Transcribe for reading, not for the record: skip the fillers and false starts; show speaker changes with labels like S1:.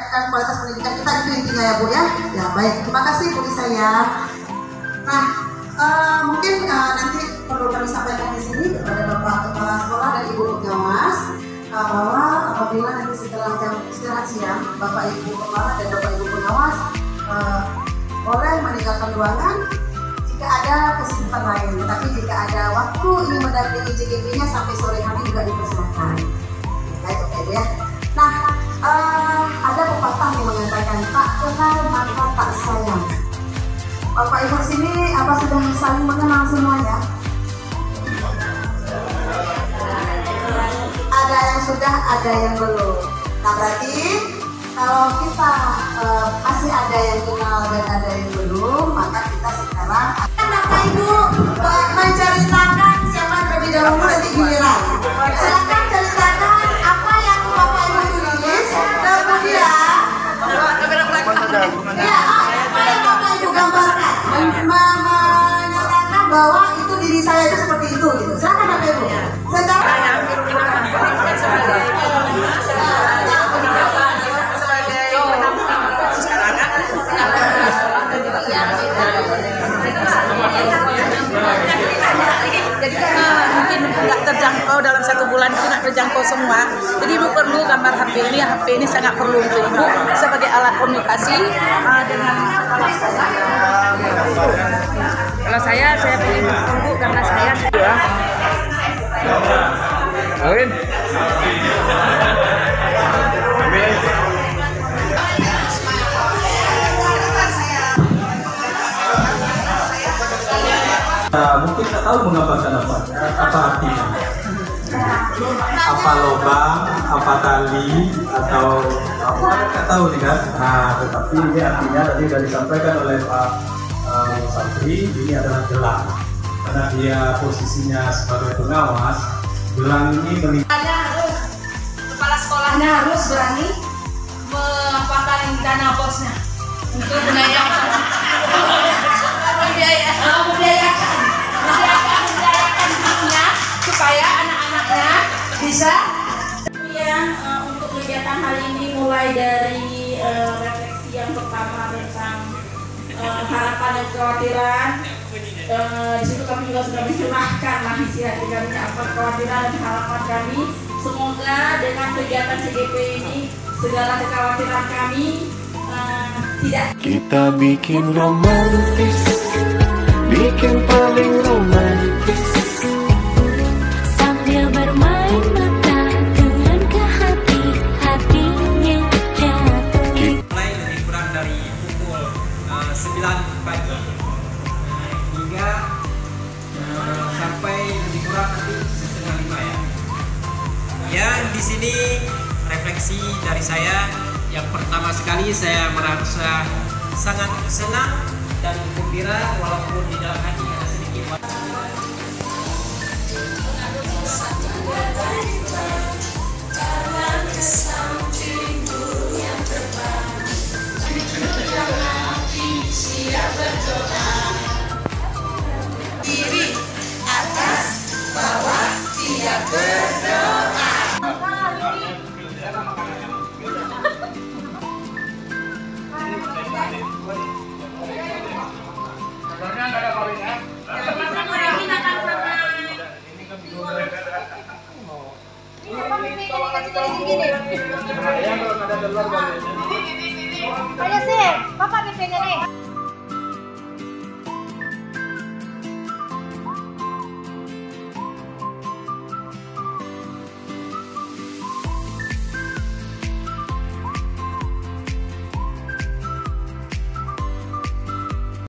S1: kualitas pendidikan kita, itu intinya ya Bu ya. Ya baik, terima kasih Bu Lisa ya. Nah, mungkin nanti perlu kami sampaikan di sini kepada Bapak Kepala Sekolah dan Ibu Pengawas bahwa apabila nanti setelah jam istirahat siang, Bapak Ibu Kepala dan Bapak Ibu Pengawas boleh meninggalkan ruangan jika ada kesibukan lain. Tapi jika ada waktu ingin mendampingi JGP-nya sampai sore hari juga dipersilakan. Baik, oke ya. Nah, ada pepatah yang mengatakan tak kenal maka tak sayang. Bapak Ibu sini apa sudah saling mengenal semuanya? Ada yang sudah, ada yang belum. Nah berarti kalau kita masih ada yang kenal dan ada yang belum, maka kita sekarang Bapak Ibu menceritakan siapa terlebih dahulu nanti giliran. Silakan ceritakan apa yang Bapak Ibu tulis, kemudian ya apa yang Bapak Ibu gambarkan, menyatakan bahwa itu diri saya itu seperti itu gitu. Silakan Bapak Ibu.
S2: Jadi karena mungkin nggak terjangkau dalam 1 bulan itu nggak terjangkau semua, jadi Ibu perlu gambar HP ini. HP ini sangat perlu untuk Ibu sebagai alat komunikasi dengan kepala sekolah. Kalau saya pilih Ibu karena saya
S3: Kawin.
S4: Mungkin tak tahu menggambarkan apa artinya. Apa lubang, apa tali, atau apa tak tahu nih kan. Nah, tetapi ini artinya tadi sudah disampaikan oleh Pak Sapri, ini adalah gelang. Karena dia posisinya sebagai pengawas, gelang ini
S2: kepala sekolahnya harus berani memanfaatkan dana bosnya untuk membiayakan hidupnya supaya anak-anaknya bisa. Untuk kegiatan hari ini mulai dari refleksi yang pertama tentang harapan dan kekhawatiran. Di situ kami juga sudah mencurahkan isi hati kami, apa kekhawatiran dan harapan kami. Semoga dengan kegiatan CGP ini segala kekhawatiran kami tidak.
S5: Kita bikin romantis, bikin paling romantis,
S6: sambil bermain mata turun ke hati, hatinya jatuh.
S7: Mulai lebih kurang dari pukul 9 pagi hingga sampai lebih kurang nanti setengah 5 ya. Yang di sini refleksi dari saya, yang pertama sekali saya merasa sangat senang dan gembira walaupun di dalam hati ada sedikit
S1: Kiri, atas, bawah, siap berdoa.
S6: Ayo sih, Bapak pimpinnya nih.